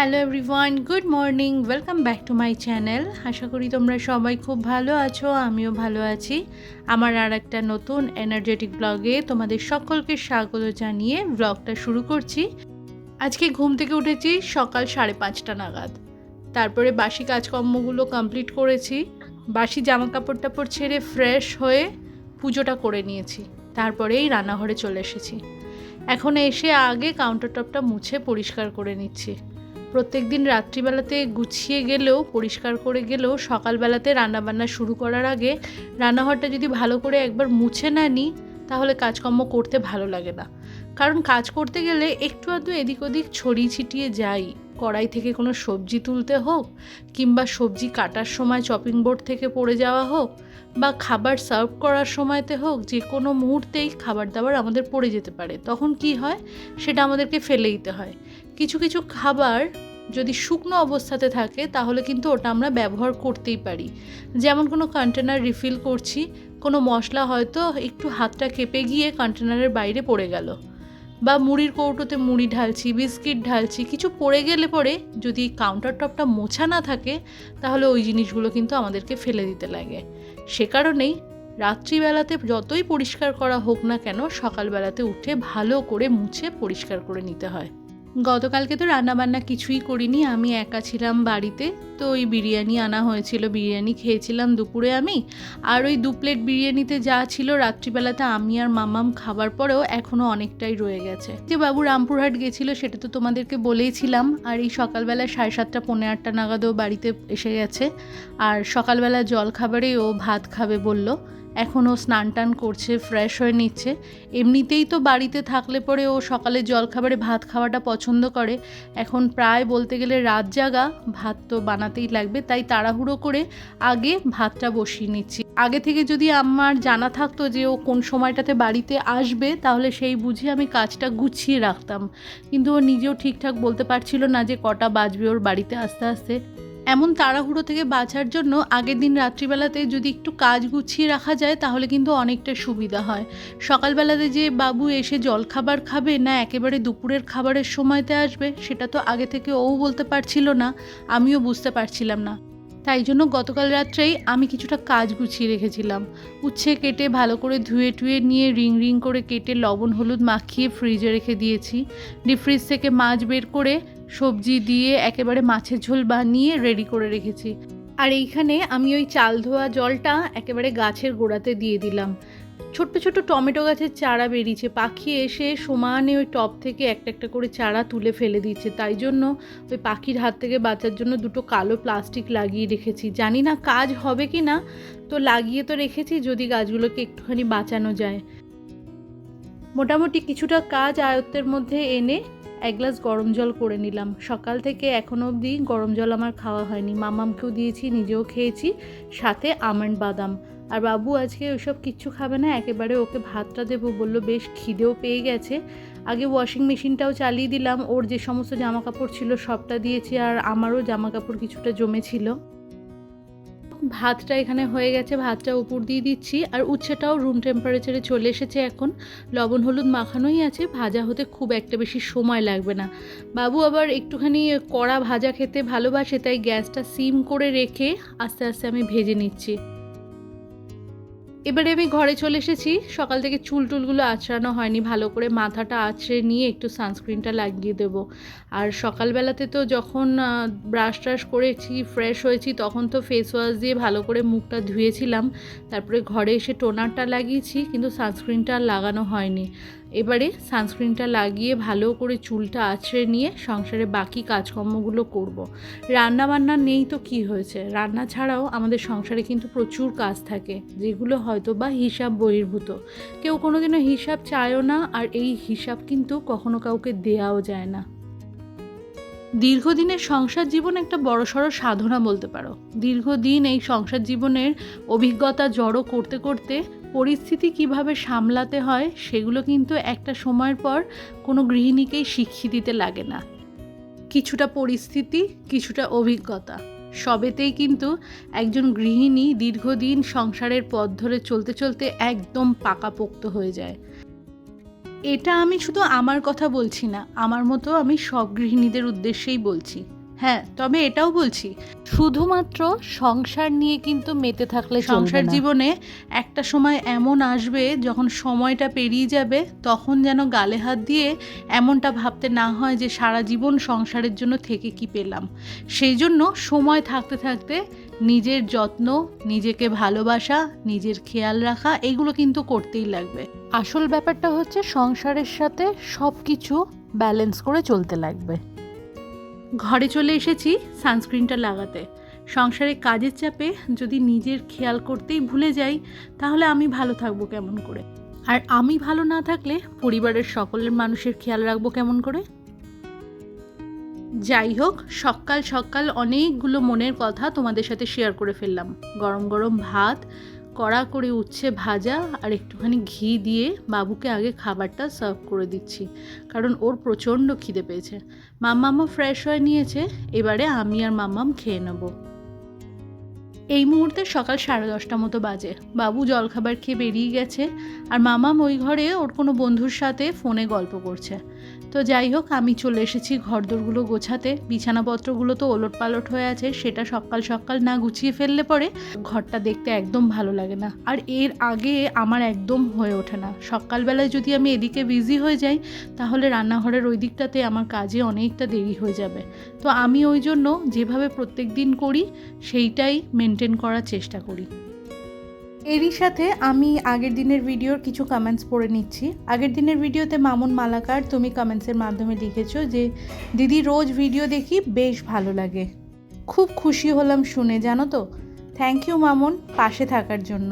Hello everyone, good morning, welcome back to my channel. আশা করি তোমরা সবাই খুব ভালো আছো, আমিও ভালো আছি। আমার আর একটা নতুন এনার্জেটিক ব্লগে তোমাদের সকলকে স্বাগত জানিয়ে ব্লগটা শুরু করছি। আজকে ঘুম থেকে উঠেছি সকাল 5:30 নাগাদ। তারপরে বাসি কাজকর্মগুলো কমপ্লিট করেছি। বাসি জামা কাপড় টাপড় ছেড়ে ফ্রেশ হয়ে পুজোটা করে নিয়েছি। তারপরেই রান্নাঘরে চলে এসেছি। এখন এসে আগে কাউন্টার টপটা মুছে পরিষ্কার করে নিচ্ছি। প্রত্যেক দিন রাত্রিবেলাতে গুছিয়ে গেলেও পরিষ্কার করে গেলেও সকালবেলাতে রান্নাবান্না শুরু করার আগে রান্নাঘরটা যদি ভালো করে একবার মুছে না নিই তাহলে কাজকর্ম করতে ভালো লাগে না। কারণ কাজ করতে গেলে একটু আধটু এদিক ওদিক ছড়িয়ে ছিটিয়ে যাই। কড়াই থেকে কোনো সবজি তুলতে হোক, কিংবা সবজি কাটার সময় চপিং বোর্ড থেকে পড়ে যাওয়া হোক, বা খাবার সার্ভ করার সময়তে হোক, যে কোনো মুহূর্তেই খাবার দাবার আমাদের পড়ে যেতে পারে। তখন কি হয়, সেটা আমাদেরকে ফেলে দিতে হয়। কিছু কিছু খাবার যদি শুকনো অবস্থাতে থাকে তাহলে কিন্তু ওটা আমরা ব্যবহার করতেই পারি। যেমন কোনো কন্টেনার রিফিল করছি, কোনো মশলা হয়তো একটু হাতটা কেঁপে গিয়ে কন্টেনারের বাইরে পড়ে গেল, বা মুড়ির কৌটোতে মুড়ি ঢালছি, বিস্কিট ঢালছি, কিছু পড়ে গেলে পরে যদি কাউন্টার টপটা মোছা না থাকে তাহলে ওই জিনিসগুলো কিন্তু আমাদেরকে ফেলে দিতে লাগে। সে কারণেই রাত্রিবেলাতে যতই পরিষ্কার করা হোক না কেন, সকালবেলাতে উঠে ভালো করে মুছে পরিষ্কার করে নিতে হয়। গতকালকে তো রান্নাবান্না কিছুই করিনি, আমি একা ছিলাম বাড়িতে। তো ওই বিরিয়ানি আনা হয়েছিল, বিরিয়ানি খেয়েছিলাম দুপুরে আমি। আর ওই 2 প্লেট বিরিয়ানিতে যা ছিল রাত্রিবেলাতে আমি আর মামাম খাবার পরেও এখনও অনেকটাই রয়ে গেছে। যে বাবু রামপুরহাট গেছিলো সেটা তো তোমাদেরকে বলেইছিলাম। আর এই সকালবেলা 7:30 পৌনে 8টা নাগাদও বাড়িতে এসে গেছে। আর সকালবেলা জল খাবারে ও ভাত খাবে বলল। এখনও স্নান টান করছে, ফ্রেশ হয়ে নিচ্ছে। এমনিতেই তো বাড়িতে থাকলে পরে ও সকালে জলখাবারে ভাত খাওয়াটা পছন্দ করে। এখন প্রায় বলতে গেলে রাত জাগা, ভাত তো বানাতেই লাগবে, তাই তাড়াহুড়ো করে আগে ভাতটা বসিয়ে নিচ্ছি। আগে থেকে যদি আমার জানা থাকতো যে ও কোন সময়টাতে বাড়িতে আসবে তাহলে সেই বুঝে আমি কাজটা গুছিয়ে রাখতাম। কিন্তু ও নিজেও ঠিকঠাক বলতে পারছিল না যে কটা বাজবে ওর বাড়িতে আসতে আসতে। এমন তাড়াহুড়ো থেকে বাঁচার জন্য আগের দিন রাত্রিবেলাতে যদি একটু কাজ গুছিয়ে রাখা যায় তাহলে কিন্তু অনেকটা সুবিধা হয়। সকালবেলাতে যে বাবু এসে জলখাবার খাবে না একেবারে দুপুরের খাবারের সময়তে আসবে, সেটা তো আগে থেকে ও বলতে পারছিল না, আমিও বুঝতে পারছিলাম না। তাই জন্য গতকাল রাত্রেই আমি কিছুটা কাজ গুছিয়ে রেখেছিলাম। উচ্ছে কেটে ভালো করে ধুয়ে টুয়ে নিয়ে রিং রিং করে কেটে লবণ হলুদ মাখিয়ে ফ্রিজে রেখে দিয়েছি। ডিপ ফ্রিজ থেকে মাছ বের করে সবজি দিয়ে একেবারে মাছের ঝোল বানিয়ে রেডি করে রেখেছি। আর এইখানে আমি ওই চাল ধোয়া জলটা একেবারে গাছের গোড়াতে দিয়ে দিলাম। ছোট্ট ছোট্ট টমেটো গাছের চারা বেরিয়েছে, পাখি এসে সমানে ওই টব থেকে একটা একটা করে চারা তুলে ফেলে দিচ্ছে। তাই জন্য ওই পাখির হাত থেকে বাঁচার জন্য দুটো কালো প্লাস্টিক লাগিয়ে রেখেছি। জানি না কাজ হবে কি না, তো লাগিয়ে তো রেখেছি, যদি গাছগুলোকে একটুখানি বাঁচানো যায়। মোটামুটি কিছুটা কাজ আয়ত্তের মধ্যে এনে 1 গ্লাস গরম জল করে নিলাম। সকাল থেকে এখনও অবধি গরম জল আমার খাওয়া হয়নি। মামামকেও দিয়েছি, নিজেও খেয়েছি, সাথে আমন্ড বাদাম। আর বাবু আজকে ওইসব কিচ্ছু খাবে না, একেবারে ওকে ভাতটা দেবো বললো। বেশ খিদেও পেয়ে গেছে। আগে ওয়াশিং মেশিনটাও চালিয়ে দিলাম, ওর যে সমস্ত জামা কাপড় ছিল সবটা দিয়েছি, আর আমারও জামা কাপড় কিছুটা জমেছিল। ভাতটা এখানে হয়ে গেছে, ভাতটা উপর দিয়ে দিচ্ছি। আর উচ্ছেটাও রুম টেম্পারেচারে চলে এসেছে এখন, লবণ হলুদ মাখানোই আছে, ভাজা হতে খুব একটা বেশি সময় লাগবে না। বাবু আবার একটুখানি কড়া ভাজা খেতে ভালোবাসে, তাই গ্যাসটা সিম করে রেখে আস্তে আস্তে আমি ভেজে নিচ্ছি। এবারে আমি ঘরে চলে এসেছি। সকাল থেকে চুল টুলগুলো আঁচড়ানো হয়নি, ভালো করে মাথাটা আঁচড়ে নিয়ে একটু সানস্ক্রিনটা লাগিয়ে দেব। আর সকালবেলাতে তো যখন ব্রাশ ট্রাশ করেছি, ফ্রেশ হয়েছি, তখন তো ফেস ওয়াশ দিয়ে ভালো করে মুখটা ধুয়েছিলাম। তারপরে ঘরে এসে টোনারটা লাগিয়েছি, কিন্তু সানস্ক্রিনটা আর লাগানো হয়নি। এবারে সানস্ক্রিনটা লাগিয়ে ভালো করে চুলটা আঁচড়ে নিয়ে সংসারে বাকি কাজকর্মগুলো করব। রান্না বান্না নেই তো কি হয়েছে, রান্না ছাড়াও আমাদের সংসারে কিন্তু প্রচুর কাজ থাকে, যেগুলো হয়তো বা হিসাব বহির্ভূত। কেউ কোনোদিনও হিসাব চায়ও না, আর এই হিসাব কিন্তু কখনো কাউকে দেওয়াও যায় না। দীর্ঘদিনের সংসার জীবন একটা বড়সড় সাধনা বলতে পারো। দীর্ঘদিন এই সংসার জীবনের অভিজ্ঞতা জড়ো করতে করতে পরিস্থিতি কিভাবে সামলাতে হয় সেগুলো কিন্তু একটা সময়ের পর কোনো গৃহিণীকেই শিখিয়ে দিতে লাগে না। কিছুটা পরিস্থিতি, কিছুটা অভিজ্ঞতা, সবেতেই কিন্তু একজন গৃহিণী দীর্ঘদিন সংসারের পথ ধরে চলতে চলতে একদম পাকাপোক্ত হয়ে যায়। এটা আমি শুধু আমার কথা বলছি না, আমার মতো আমি সব গৃহিণীদের উদ্দেশ্যেই বলছি। হ্যাঁ, তবে এটাও বলছি, শুধুমাত্র সংসার নিয়ে কিন্তু মেতে থাকলে চলবে সংসার না। জীবনে একটা সময় এমন আসবে যখন সময়টা পেরিয়ে যাবে, তখন যেন গালে হাত দিয়ে এমনটা ভাবতে না হয় যে সারা জীবন সংসারের জন্য থেকে কি পেলাম। সেই জন্য সময় থাকতে থাকতে নিজের যত্ন, নিজেকে ভালোবাসা, নিজের খেয়াল রাখা, এগুলো কিন্তু করতেই লাগবে। আসল ব্যাপারটা হচ্ছে সংসারের সাথে সব কিছু ব্যালেন্স করে চলতে লাগবে। ঘরে চলে এসেছি সানস্ক্রিনটা লাগাতে। সংসারে কাজের চাপে যদি নিজের খেয়াল করতেই ভুলে যাই, তাহলে আমি ভালো থাকবো কেমন করে? আর আমি ভালো না থাকলে পরিবারের সকলের মানুষের খেয়াল রাখবো কেমন করে? যাই হোক, সকাল সকাল অনেকগুলো মনের কথা তোমাদের সাথে শেয়ার করে ফেললাম। গরম গরম ভাত, কড়া করে উচ্ছে ভাজা আর একটুখানি ঘি দিয়ে বাবুকে আগে খাবারটা সার্ভ করে দিচ্ছি, কারণ ওর প্রচণ্ড খিদে পেয়েছে। মাম্মামও ফ্রেশ হয়ে নিয়েছে, এবারে আমি আর মাম্মাম খেয়ে নেব। এই মুহূর্তে সকাল 10:30 মতো বাজে। বাবু জলখাবার খেয়ে বেরিয়ে গেছে, আর মামাম ওই ঘরে ওর কোনো বন্ধুর সাথে ফোনে গল্প করছে। তো যাই হোক, আমি চলে এসেছি ঘরদোরগুলো গোছাতে। বিছানাপত্রগুলো তো ওলট পালট হয়ে আছে, সেটা সকাল সকাল না গুছিয়ে ফেললে পরে ঘরটা দেখতে একদম ভালো লাগে না। আর এর আগে আমার একদম হয়ে ওঠে না। সকালবেলায় যদি আমি এদিকে বিজি হয়ে যাই, তাহলে রান্নাঘরের ওই দিকটাতে আমার কাজে অনেকটা দেরি হয়ে যাবে। তো আমি ওই জন্য যেভাবে প্রত্যেক দিন করি সেইটাই মেনটেন করার চেষ্টা করি। এরই সাথে আমি আগের দিনের ভিডিওর কিছু কমেন্টস পড়ে নিচ্ছি। আগের দিনের ভিডিওতে মামুন মালাকার, তুমি কমেন্টসের মাধ্যমে লিখেছো যে দিদি রোজ ভিডিও দেখি, বেশ ভালো লাগে। খুব খুশি হলাম শুনে, জানো তো। থ্যাংক ইউ মামুন, পাশে থাকার জন্য।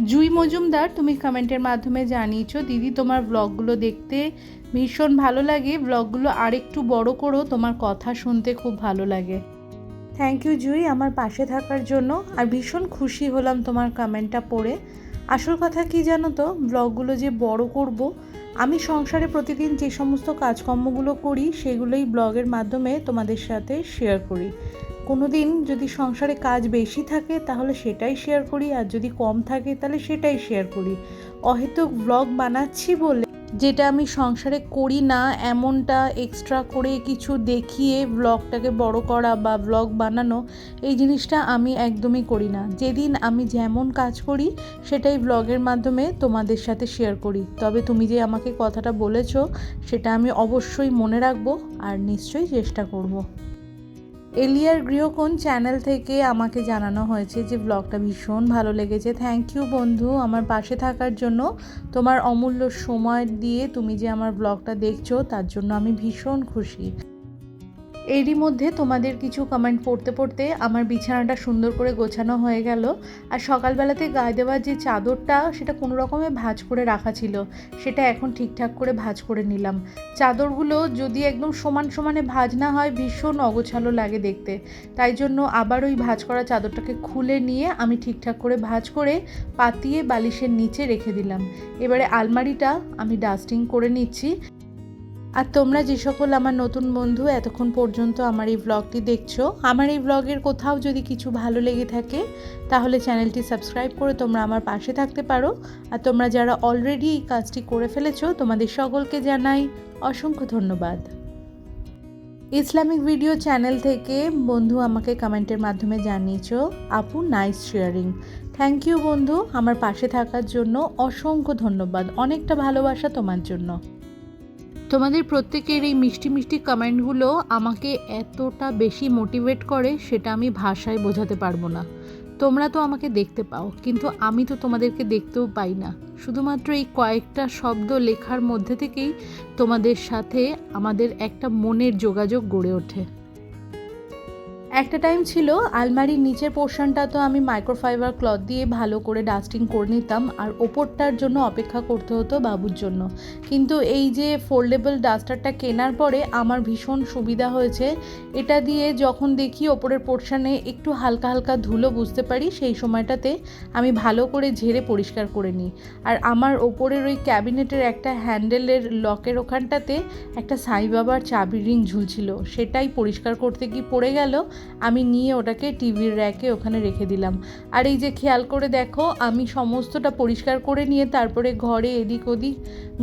জুই মজুমদার, তুমি কমেন্টের মাধ্যমে জানিয়েছো দিদি তোমার ব্লগগুলো দেখতে ভীষণ ভালো লাগে, ব্লগগুলো আরেকটু বড় করো, তোমার কথা শুনতে খুব ভালো লাগে। থ্যাংক ইউ জুই আমার পাশে থাকার জন্য, আর ভীষণ খুশি হলাম তোমার কমেন্টটা পড়ে। আসল কথা কি জানো তো, ব্লগগুলো যে বড় করব, আমি সংসারে প্রতিদিন যে সমস্ত কাজকর্মগুলো করি সেগুলোই ব্লগের মাধ্যমে তোমাদের সাথে শেয়ার করি। কোনো দিন যদি সংসারে কাজ বেশি থাকে তাহলে সেটাই শেয়ার করি, আর যদি কম থাকে তাহলে সেটাই শেয়ার করি। অহেতুক ব্লগ বানাচ্ছি বলে যেটা আমি সংসারে করি না এমনটা এক্সট্রা করে কিছু দেখিয়ে ব্লগটাকে বড় করা বা ব্লগ বানানো, এই জিনিসটা আমি একদমই করি না। যেদিন আমি যেমন কাজ করি সেটাই ব্লগের মাধ্যমে তোমাদের সাথে শেয়ার করি। তবে তুমি যে আমাকে কথাটা বলেছো সেটা আমি অবশ্যই মনে রাখবো আর নিশ্চয়ই চেষ্টা করব। এলিয়ার গৃহকোণ চ্যানেল থেকে আমাকে জানানো হয়েছে যে ব্লগটা ভীষণ ভালো লেগেছে। থ্যাংক ইউ বন্ধু আমার পাশে থাকার জন্য, তোমার অমূল্য সময় দিয়ে তুমি যে আমার ব্লগটা দেখছো তার জন্য আমি ভীষণ খুশি। এরই মধ্যে তোমাদের কিছু কমেন্ট পড়তে পড়তে আমার বিছানাটা সুন্দর করে গোছানো হয়ে গেল। আর সকালবেলাতে গায়ে দেওয়ার যে চাদরটা, সেটা কোনো রকমে ভাঁজ করে রাখা ছিল, সেটা এখন ঠিকঠাক করে ভাঁজ করে নিলাম। চাদরগুলো যদি একদম সমান সমানে ভাঁজ না হয় ভীষণ অগোছালো লাগে দেখতে, তাই জন্য আবার ওই ভাঁজ করা চাদরটাকে খুলে নিয়ে আমি ঠিকঠাক করে ভাঁজ করে পাতিয়ে বালিশের নিচে রেখে দিলাম। এবারে আলমারিটা আমি ডাস্টিং করে নিচ্ছি। আর তোমরা যে সকল আমার নতুন বন্ধু এতক্ষণ পর্যন্ত আমার এই ব্লগটি দেখছো, আমার এই ব্লগের কোথাও যদি কিছু ভালো লেগে থাকে তাহলে চ্যানেলটি সাবস্ক্রাইব করে তোমরা আমার পাশে থাকতে পারো। আর তোমরা যারা অলরেডি এই কাজটি করে ফেলেছো তোমাদের সকলকে জানাই অসংখ্য ধন্যবাদ। ইসলামিক ভিডিও চ্যানেল থেকে বন্ধু আমাকে কমেন্টের মাধ্যমে জানিয়েছো আপু নাইস শেয়ারিং। থ্যাংক ইউ বন্ধু আমার পাশে থাকার জন্য, অসংখ্য ধন্যবাদ, অনেকটা ভালোবাসা তোমার জন্য। তোমাদের প্রত্যেকের এই মিষ্টি মিষ্টি কমেন্টগুলো আমাকে এতটা বেশি মোটিভেট করে সেটা আমি ভাষায় বোঝাতে পারবো না। তোমরা তো আমাকে দেখতে পাও, কিন্তু আমি তো তোমাদেরকে দেখতেও পাই না। শুধুমাত্র এই কয়েকটা শব্দ লেখার মধ্যে থেকেই তোমাদের সাথে আমাদের একটা মনের যোগাযোগ গড়ে ওঠে। একটা টাইম ছিল আলমারির নিচের পোর্শনটা তো আমি মাইক্রোফাইবার ক্লথ দিয়ে ভালো করে ডাস্টিং করে নিতাম, আর ওপরটার জন্য অপেক্ষা করতে হতো বাবুর জন্য। কিন্তু এই যে ফোল্ডেবল ডাস্টারটা কেনার পরে আমার ভীষণ সুবিধা হয়েছে। এটা দিয়ে যখন দেখি ওপরের পোর্শনে একটু হালকা হালকা ধুলো বুঝতে পারি, সেই সময়টাতে আমি ভালো করে ঝেড়ে পরিষ্কার করে নিই। আর আমার ওপরের ওই ক্যাবিনেটের একটা হ্যান্ডেলের লকের ওখানটাতে একটা সাই বাবার চাবির রিং ঝুলছিল, সেটাই পরিষ্কার করতে গিয়ে পড়ে গেল। আমি নিয়ে ওটাকে টিভির র্যাকে ওখানে রেখে দিলাম। আর এই যে খেয়াল করে দেখো, আমি সমস্তটা পরিষ্কার করে নিয়ে তারপরে ঘরে এদিক ওদিক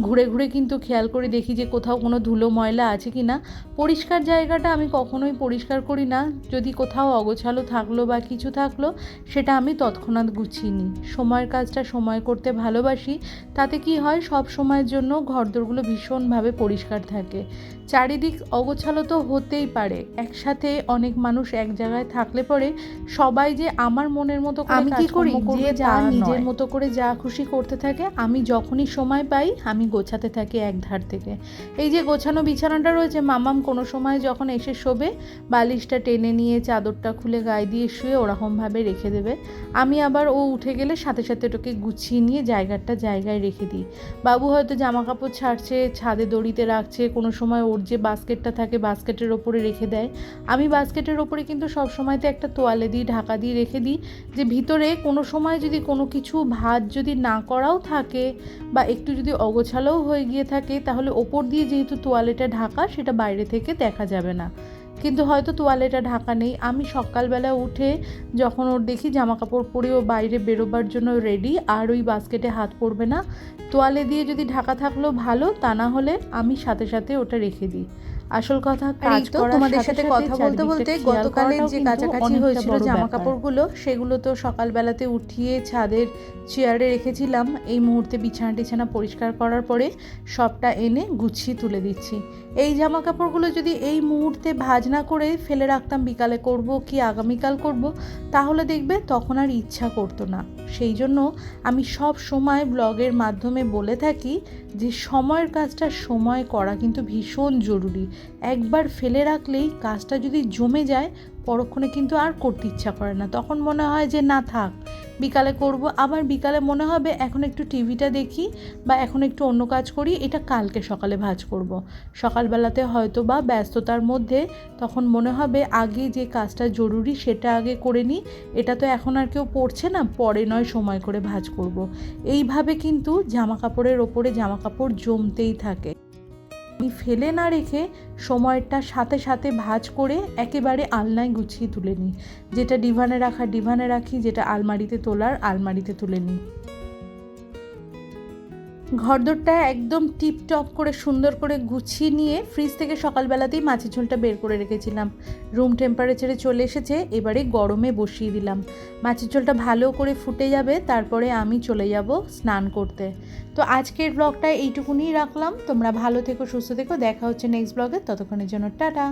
ঘুরে ঘুরে কিন্তু খেয়াল করে দেখি যে কোথাও কোনো ধুলো ময়লা আছে কি না। পরিষ্কার জায়গাটা আমি কখনোই পরিষ্কার করি না, যদি কোথাও অগোছালো থাকলো বা কিছু থাকলো সেটা আমি তৎক্ষণাৎ গুছিয়ে নিই। সময়ের কাজটা সময় করতে ভালোবাসি, তাতে কি হয় সব সময়ের জন্য ঘরদোরগুলো ভীষণভাবে পরিষ্কার থাকে। চারিদিক অগোছালো তো হতেই পারে, একসাথে অনেক মানুষ এক জায়গায় থাকলে পরে সবাই যে আমার মনের মতো করে আমি কি করি, যে যে যা তা নিজের নয়। মতো করে যা খুশি করতে থাকে, আমি যখনই সময় পাই আমি গোছাতে থাকি এক ধার থেকে। এই যে গোছানো বিছানাটা রয়েছে, মামাম কোনো সময় যখন এসে শোবে বালিশটা টেনে নিয়ে চাদরটা খুলে গায়ে দিয়ে শুয়ে ওরকমভাবে রেখে দেবে। আমি আবার ও উঠে গেলে সাথে সাথে ওটাকে গুছিয়ে নিয়ে জায়গায় রেখে দিই। বাবু হয়তো জামা কাপড় ছাড়ছে, ছাদে দড়িতে রাখছে, কোনো সময় ওর যে বাস্কেটটা থাকে বাস্কেটের ওপরে রেখে দেয়। আমি বাস্কেটের ওপরে কিন্তু সব সময়তে একটা তোয়ালে দিয়ে ঢাকা দিয়ে রেখে দিই, যে ভিতরে কোনো সময় যদি কোনো কিছু ভাঁজ যদি না করাও থাকে বা একটু যদি অগোছালোও হয়ে গিয়ে থাকে, তাহলে ওপর দিয়ে যেহেতু তোয়ালেটা ঢাকা, সেটা বাইরে থেকে দেখা যাবে না। কিন্তু হয়তো তোয়ালেটা ঢাকা নেই, আমি সকালবেলা উঠে যখন ওর দেখি জামা কাপড় পরে ও বাইরে বেরোবার জন্য রেডি, আর ওই বাস্কেটে হাত পড়বে না, তোয়ালে দিয়ে যদি ঢাকা থাকলেও ভালো, তা না হলে আমি সাথে সাথে ওটা রেখে দিই। আসল কথা কাজ করার তোমাদের সাথে সাথে কথা বলতে বলতে গতকালের যে কিন্তু কাছাকাছি অনেকটা হয়েছিল বড় জামা ব্যাপার। কাপড়গুলো, সেগুলো তো সকালবেলাতে উঠিয়ে ছাদের চেয়ারে রেখেছিলাম। এই মুহূর্তে বিছানা টিছানা পরিষ্কার করার পরে সবটা এনে গুছিয়ে তুলে দিচ্ছি। এই জামা কাপড়গুলো যদি এই মুহূর্তে ভাঁজ না করে ফেলে রাখতাম, বিকালে করব কি আগামীকাল করব, তাহলে দেখবে তখন আর ইচ্ছা করতো না। সেই জন্য আমি সব সময় ব্লগের মাধ্যমে বলে থাকি যে সময়ের কাজটা সময় করা কিন্তু ভীষণ জরুরি। একবার ফেলে রাখলেই কাজটা যদি জমে যায়, পরক্ষণে কিন্তু আর করতে ইচ্ছা করে না, তখন মনে হয় যে না থাক বিকালে করব, আবার বিকালে মনে হবে এখন একটু টিভিটা দেখি বা এখন একটু অন্য কাজ করি, এটা কালকে সকালে ভাঁজ করব। সকালবেলাতে হয়তো বা ব্যস্ততার মধ্যে তখন মনে হবে আগে যে কাজটা জরুরি সেটা আগে করে নিই, এটা তো এখন আর কেউ পড়ছে না, পরে নয় সময় করে ভাঁজ করব। এইভাবে কিন্তু জামা কাপড়ের ওপরে জামা কাপড় জমতেই থাকে। আমি ফেলে না রেখে সময়টা সাথে সাথে ভাঁজ করে একেবারে আলনায় গুছিয়ে তুলে নিই। যেটা ডিভানে রাখার ডিভানে রাখি, যেটা আলমারিতে তোলার আলমারিতে তুলে নিই। ঘরদোরটা একদম টিপটপ করে সুন্দর করে গুছিয়ে নিয়ে ফ্রিজ থেকে সকালবেলাতেই মাছের ঝোলটা বের করে রেখেছিলাম। রুম টেম্পারেচারে চলে এসেছে, এবারে গরমে বসিয়ে দিলাম। মাছের ঝোলটা ভালো করে ফুটে যাবে, তারপরে আমি চলে যাব স্নান করতে। তো আজকের ব্লগটা এইটুকুনি রাখলাম। তোমরা ভালো থেকো, সুস্থ থেকো, দেখা হচ্ছে নেক্সট ব্লগে, ততক্ষণের জন্য টাটা।